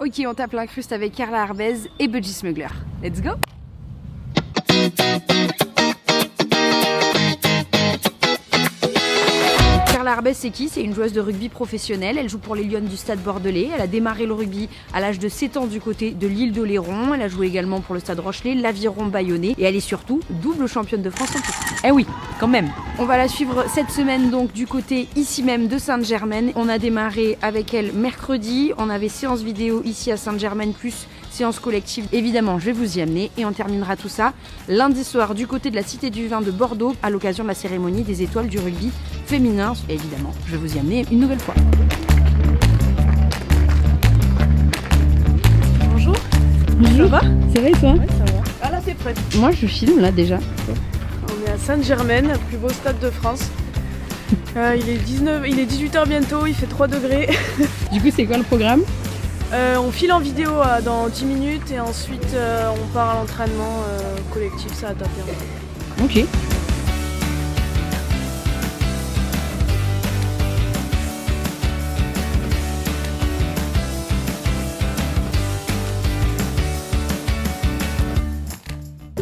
Ok, on tape l'incruste avec Carla Arbez et Budgie Smuggler. Let's go! Carla Arbez, c'est qui? C'est une joueuse de rugby professionnelle. Elle joue pour les Lions du Stade Bordelais. Elle a démarré le rugby à l'âge de 7 ans du côté de l'île d'Oléron. Elle a joué également pour le Stade Rochelais, l'Aviron Bayonnais. Et elle est surtout double championne de France en tout. Eh oui, quand même. On va la suivre cette semaine donc du côté ici même de Sainte-Germaine. On a démarré avec elle mercredi. On avait séance vidéo ici à Sainte-Germaine plus séance collective. Évidemment, je vais vous y amener. Et on terminera tout ça lundi soir du côté de la Cité du Vin de Bordeaux à l'occasion de la cérémonie des étoiles du rugby féminin. Et évidemment, je vais vous y amener une nouvelle fois. Bonjour. Bonjour. Ça va? Ça va et toi? Ouais, ça va. Ah là, c'est prêt. Moi, je filme là déjà. On est à Sainte-Germaine, le plus beau stade de France. Il est 18h bientôt, il fait 3 degrés. Du coup, c'est quoi le programme? On file en vidéo dans 10 minutes et ensuite on part à l'entraînement collectif, ça va taper. Ok.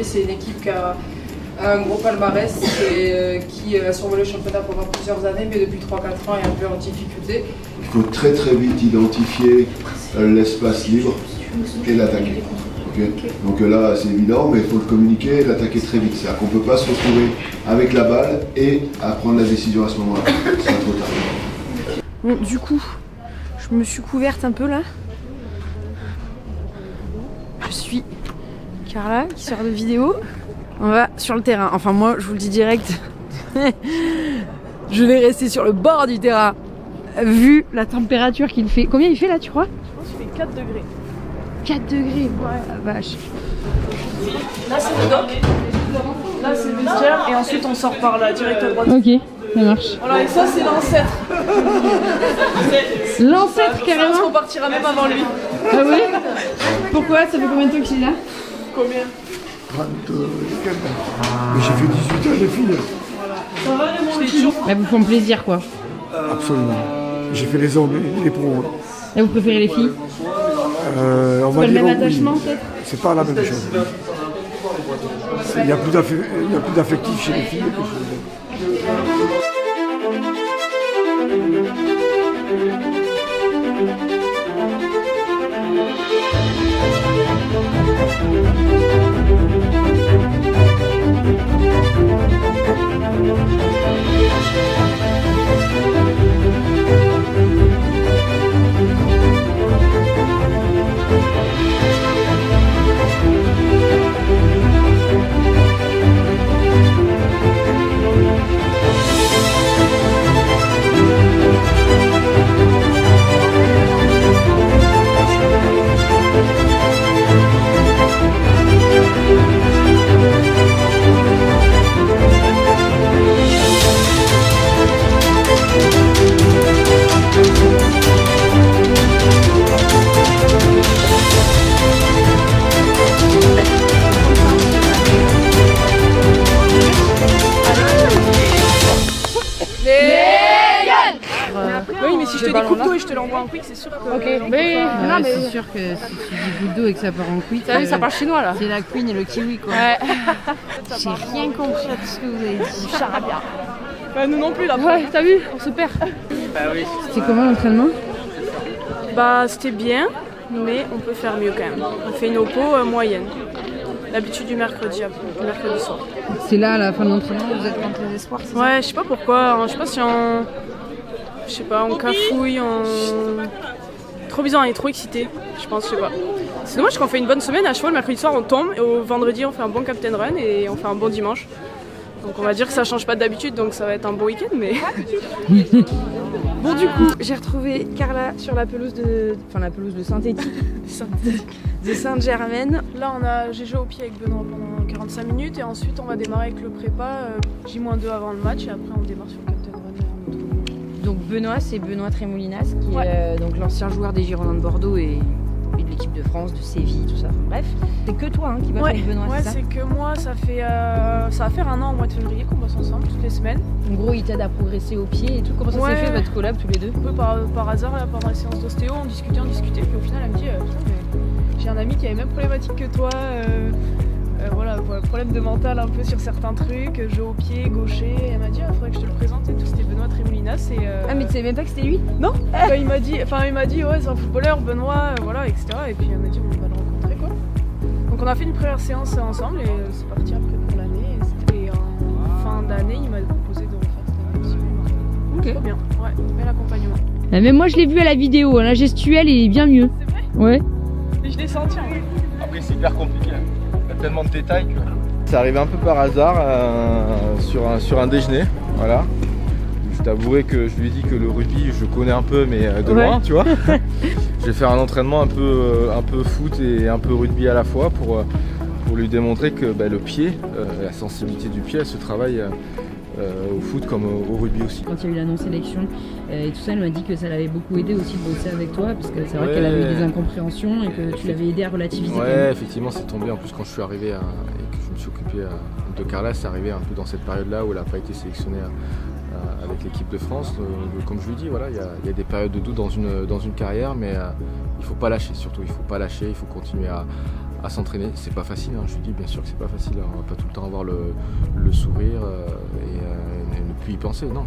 C'est une équipe qui a un gros palmarès et qui a survolé le championnat pendant plusieurs années, mais depuis 3-4 ans est un peu en difficulté. Il faut très vite identifier l'espace libre et l'attaquer. Okay. Donc là c'est évident, mais il faut le communiquer et l'attaquer très vite. C'est-à-dire qu'on ne peut pas se retrouver avec la balle et à prendre la décision à ce moment-là. Ce sera trop tard. Bon, du coup, je me suis couverte un peu là. Je suis Carla qui sort de vidéo. On va sur le terrain. Enfin, moi, je vous le dis direct. Je vais rester sur le bord du terrain. Vu la température qu'il fait. Combien il fait là, tu crois? Je pense qu'il fait 4 degrés. 4 degrés, ouais, la vache. Là, c'est le dock. Là, c'est le vestiaire. Et ensuite, on sort par là, direct à droite. Ok, ça marche. Voilà, et ça, c'est l'ancêtre. L'ancêtre Je carrément? pense qu'on partira même avant lui. Ah ouais? Pourquoi? Ça fait combien de temps qu'il est là? Combien? 30 et quelques. Mais j'ai fait 18 ans de filles. Ça va, Raymond? Bah, vous font plaisir quoi. Absolument. J'ai fait les hommes et les pros. Et vous préférez les filles? On va Pas le dire même oui. attachement peut-être? C'est pas la même chose. Il y a plus d'affectif chez les filles que chez les hommes. Oui, mais si je te dis coupe d'eau et je te l'envoie en quick, c'est sûr que. Ok, mais non, mais c'est sûr que si tu dis goutte d'eau et que ça part en quick, T'as vu, ça parle chinois là. c'est la queen et le kiwi quoi. Ouais. J'ai rien compris à tout ce que vous avez dit. Charabia. Bah, nous non plus là. Ouais, t'as vu? On se perd. C'était comment l'entraînement? Bah, c'était bien, mais on peut faire mieux quand même. On fait une oppo moyenne. L'habitude du mercredi soir. C'est là à la fin de l'entraînement, vous êtes contre les espoirs, c'est ça? Ouais, je sais pas pourquoi. Je sais pas si on. Je sais pas, on cafouille, on. Trop bizarre, on est trop excités. Je pense, je sais pas. C'est dommage qu'on fait une bonne semaine. À chaque fois, le mercredi soir, on tombe. Et au vendredi, on fait un bon Captain Run et on fait un bon dimanche. Donc on va dire que ça change pas d'habitude, donc ça va être un beau week-end, mais. Bon, du coup, j'ai retrouvé Carla sur la pelouse de. Enfin, la pelouse de synthétique. de Sainte-Germaine. Là, j'ai joué au pied avec Benoît pendant 45 minutes et ensuite on va démarrer avec le prépa J-2 avant le match et après on démarre sur le Captain Run. Donc Benoît, c'est Benoît Trémolinas qui est donc l'ancien joueur des Girondins de Bordeaux et et de l'équipe de France, de Séville, tout ça. Enfin, bref, c'est que toi qui bosses avec Benoît, ouais, c'est ça? c'est que moi, ça va faire un an au mois de février qu'on bosse ensemble toutes les semaines. En gros, il t'aide à progresser au pied et tout. Comment ça s'est fait votre collab tous les deux? Un peu par hasard, là, pendant la séance d'ostéo, on discutait, puis au final, elle me dit Putain, mais j'ai un ami qui avait même problématique que toi. Voilà, problème de mental un peu sur certains trucs, jeu au pied, gaucher. Et elle m'a dit, faudrait que je te le présente et tout. C'était Benoît Tremoulinas. Ah, mais tu savais même pas que c'était lui? Non. Il m'a dit, ouais, c'est un footballeur, Benoît, voilà, etc. Et puis elle m'a dit, on va le rencontrer, quoi. Donc on a fait une première séance ensemble et c'est parti après pour l'année. Et en fin d'année, il m'a proposé de refaire cette année aussi. Ok. Trop bien, ouais, bel accompagnement. Même moi, je l'ai vu à la vidéo. La gestuelle est bien mieux. C'est vrai? Ouais. Et je l'ai senti. Après, c'est hyper compliqué. Il y a tellement de détails que... C'est arrivé un peu par hasard sur un déjeuner, voilà. Je t'avouerai que je lui ai dit que le rugby je connais un peu mais de loin, tu vois. Je vais faire un entraînement un peu foot et un peu rugby à la fois pour lui démontrer que le pied, la sensibilité du pied, elle se travaille au foot comme au rugby aussi. Quand il y a eu l'annonce élection et tout ça, elle m'a dit que ça l'avait beaucoup aidé aussi de bosser avec toi, parce que c'est vrai qu'elle avait eu des incompréhensions et que tu l'avais aidé à relativiser. Ouais, effectivement, c'est tombé en plus quand je suis arrivé et que je me suis occupé de Carla, c'est arrivé un peu dans cette période-là où elle n'a pas été sélectionnée avec l'équipe de France. Comme je lui dis, voilà, il y a des périodes de doute dans une carrière, mais il ne faut pas lâcher, surtout il ne faut pas lâcher, il faut continuer à s'entraîner. C'est pas facile, je lui dis bien sûr que c'est pas facile, on va pas tout le temps avoir le sourire et ne plus y penser, non.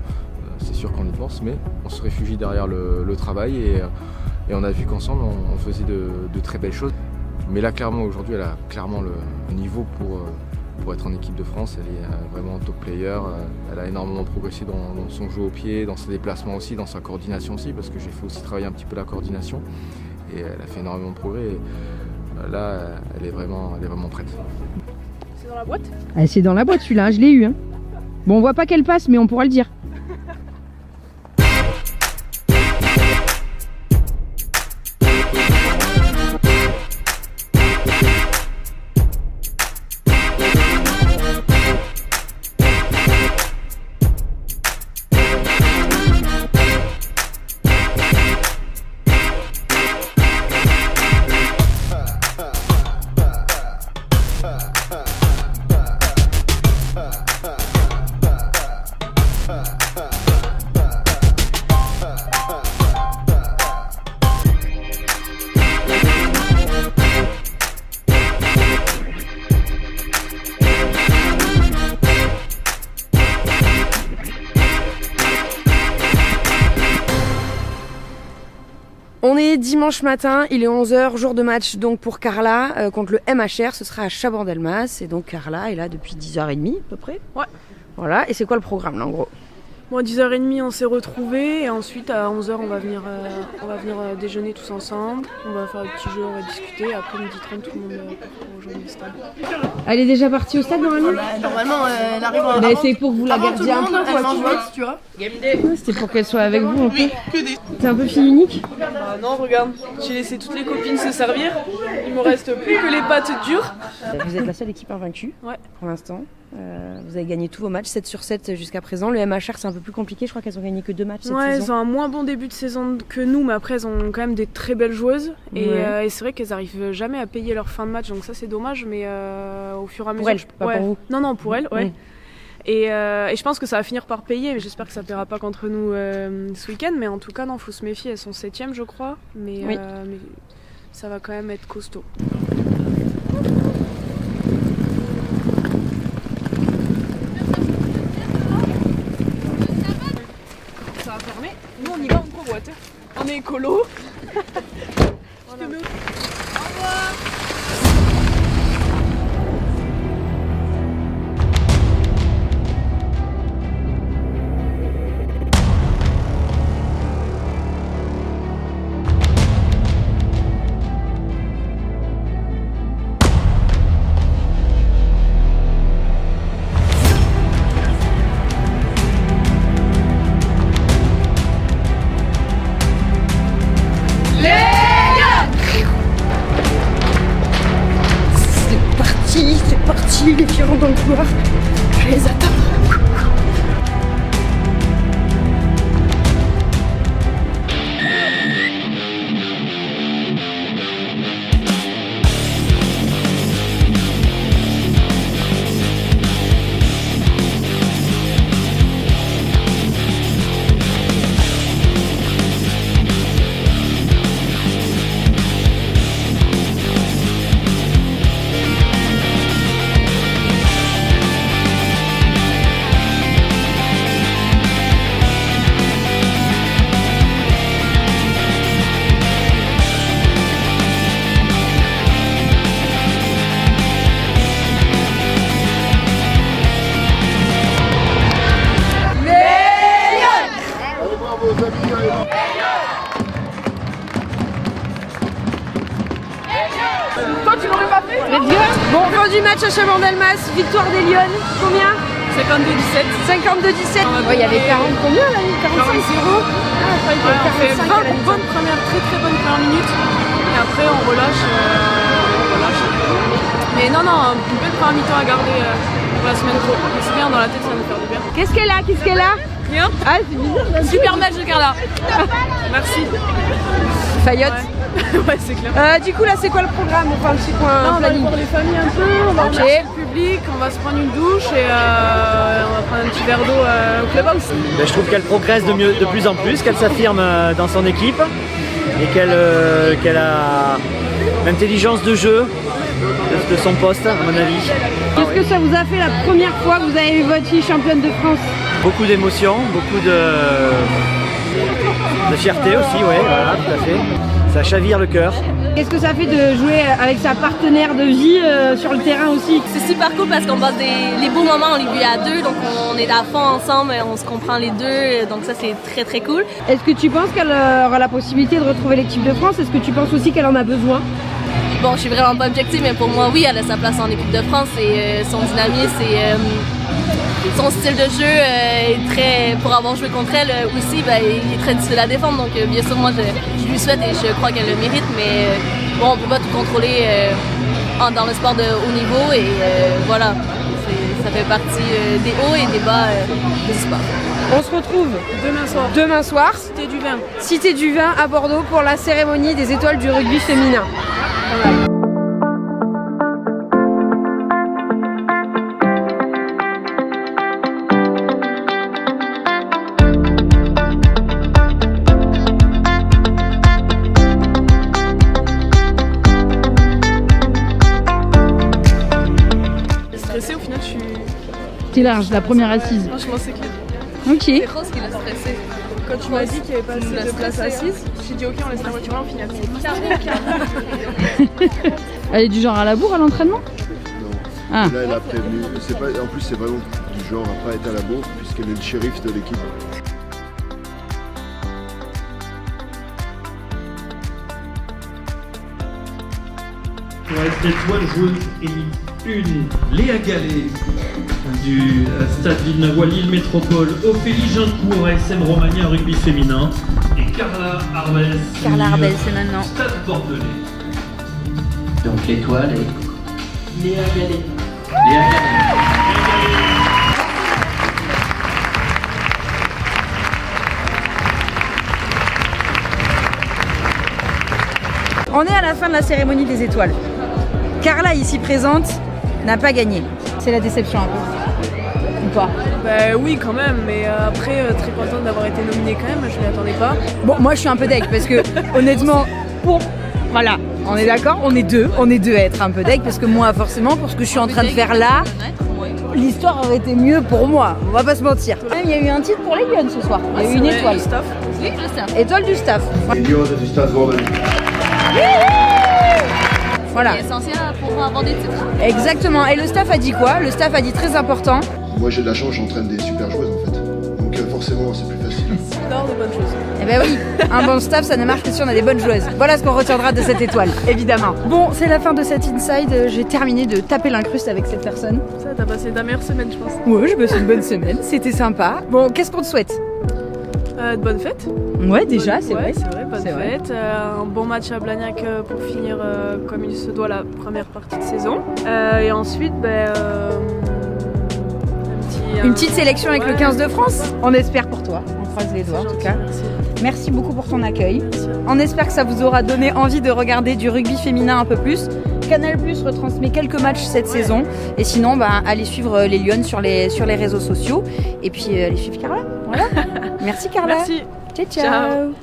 C'est sûr qu'on y pense, mais on se réfugie derrière le travail et on a vu qu'ensemble on faisait de très belles choses. Mais là clairement aujourd'hui elle a clairement le niveau pour être en équipe de France, elle est vraiment top player, elle a énormément progressé dans son jeu au pied, dans ses déplacements aussi, dans sa coordination aussi, parce que j'ai fait aussi travailler un petit peu la coordination et elle a fait énormément de progrès. Là, elle est vraiment prête. C'est dans la boîte? Ah, c'est dans la boîte celui-là, je l'ai eu. Bon, on voit pas qu'elle passe, mais on pourra le dire. On est dimanche matin, il est 11h, jour de match donc pour Carla contre le MHR, ce sera à Chabandelmas et donc Carla est là depuis 10h30 à peu près. Ouais. Voilà, et c'est quoi le programme là en gros? Bon, à 10h30 on s'est retrouvés et ensuite à 11h on va venir déjeuner tous ensemble, on va faire un petit jeu, on va discuter, après 12h30 tout le monde pour rejoindre le stade. Elle est déjà partie au stade normalement? Normalement elle arrive en Mais c'est pour que vous la avant tout gardiez le un monde, peu elle quoi, tu mange vois. vite, tu vois. C'était pour qu'elle soit avec vous un peu. Oui, que des... T'es un peu fille unique? Bah non, regarde, j'ai laissé toutes les copines se servir, il me reste plus que les pâtes dures. Vous êtes la seule équipe invaincue pour l'instant. Vous avez gagné tous vos matchs, 7 sur 7 jusqu'à présent. Le MHR c'est un peu plus compliqué, je crois qu'elles ont gagné que 2 matchs cette Ouais, saison. elles ont un moins bon début de saison que nous, mais après elles ont quand même des très belles joueuses. Et c'est vrai qu'elles arrivent jamais à payer leur fin de match, donc ça c'est dommage, mais au fur et à mesure... Pour elles, pas pour vous. Non, pour elles, ouais. Oui. Et je pense que ça va finir par payer, mais j'espère que ça ne paiera pas contre nous ce week-end. Mais en tout cas, non, faut se méfier, elles sont 7e je crois, mais ça va quand même être costaud. Ça va fermer, nous on y va en covoite. On est écolo. Voilà. Au revoir. C'est parti, les filles rentrent dans le couloir. Je les attends. Let's go. Bon, fin du match à Chabandelmas, victoire des Lyonnes. Combien? 52-17. 52-17. Il y avait 40 combien là? 45 0. On fait très bonne première minute. Et après on relâche. Mais non, une belle première mi-temps à garder pour la semaine pro. C'est bien, dans la tête ça va nous faire du bien. Qu'est-ce qu'elle a? Rien. Ah, c'est bizarre. Super match de Carla. Merci. Fayotte. Ouais, c'est clair. Du coup là c'est quoi le programme? On fait un petit point On va aller planning. voir les familles un peu, on va remercier le public, on va se prendre une douche et on va prendre un petit verre d'eau au clubhouse. Ben, je trouve qu'elle progresse de plus en plus, qu'elle s'affirme dans son équipe et qu'elle a l'intelligence de jeu de son poste à mon avis. Qu'est-ce que ça vous a fait la première fois que vous avez vu votre fille championne de France? Beaucoup d'émotions, beaucoup de fierté aussi, ouais, voilà, tout à fait. Ça chavire le cœur. Qu'est-ce que ça fait de jouer avec sa partenaire de vie sur le terrain aussi? C'est super cool parce qu'on passe les beaux moments, on les vit à deux, donc on est à fond ensemble, on se comprend les deux, donc ça c'est très très cool. Est-ce que tu penses qu'elle aura la possibilité de retrouver l'équipe de France? Est-ce que tu penses aussi qu'elle en a besoin? Bon, je suis vraiment pas objective, mais pour moi oui, elle a sa place en équipe de France et son dynamisme et son style de jeu est très, pour avoir joué contre elle aussi, il est très difficile à défendre, donc bien sûr moi je lui souhaite et je crois qu'elle le mérite, mais bon, on peut pas tout contrôler dans le sport de haut niveau et voilà, ça fait partie des hauts et des bas du sport. On se retrouve demain soir, Cité du Vin à Bordeaux pour la cérémonie des étoiles du rugby féminin. Stressée au final, je suis. T'es large, la première assise. Franchement, c'est clair. Ok. C'est Rose qui l'a stressé. Quand tu m'as dit qu'il n'y avait pas assez de place assise, j'ai dit ok, on laisse la voiture là, on finit à pied. Elle est du genre à la bourre à l'entraînement? Non. Ah. Là, elle a prévenu. En plus, c'est vraiment du genre à pas être à la bourre, puisqu'elle est le shérif de l'équipe. Pour être étoile joueuse élite 1, Léa Gallet du Stade Villeneuve-Lille Métropole, Ophélie Gincourt, ASM Romagna rugby féminin et Carla Arbès. Carla Arbès, c'est maintenant. Stade Bordelais. Donc l'étoile est Léa Gallet. Léa Gallet. On est à la fin de la cérémonie des étoiles. Carla, ici présente, n'a pas gagné. C'est la déception un peu. Ou pas? Bah oui quand même, mais après très contente d'avoir été nominée quand même, je m'y attendais pas. Bon, moi je suis un peu deg parce que honnêtement, voilà, on est d'accord, on est deux à être un peu deg parce que moi forcément pour ce que je suis en train de faire là, l'histoire aurait été mieux pour moi, on va pas se mentir. Il y a eu un titre pour les Lyonnes ce soir, il y a eu une étoile. Staff. Oui, le staff. Étoile du staff. Les Lyonnes du Stade Bordelais. Voilà. C'est essentiel pour avoir des titres. Exactement. Et le staff a dit quoi? Le staff a dit très important. Moi, j'ai de la chance, j'entraîne des super joueuses en fait. Donc forcément, c'est plus facile. D'or de bonnes choses. Eh ben oui, un bon staff, ça ne marche que si on a des bonnes joueuses. Voilà ce qu'on retiendra de cette étoile, évidemment. Bon, c'est la fin de cette inside. J'ai terminé de taper l'incruste avec cette personne. Ça, t'as passé ta meilleure semaine, je pense. Ouais, j'ai passé une bonne semaine. C'était sympa. Bon, qu'est-ce qu'on te souhaite? De bonnes fêtes. Ouais, déjà, c'est vrai. C'est vrai, bonnes C'est vrai. fêtes. Un bon match à Blagnac pour finir comme il se doit la première partie de saison. Et ensuite, Une petite sélection avec le Ouais. 15 de France. On espère pour toi. On croise les doigts en tout cas. Merci. Merci beaucoup pour ton accueil. Merci. On espère que ça vous aura donné envie de regarder du rugby féminin un peu plus. Canal+ retransmet quelques matchs cette saison. Et sinon, allez suivre les Lyonnes sur les réseaux sociaux. Et puis, allez suivre Carla. Voilà. Merci Carla. Merci. Ciao, ciao. Ciao.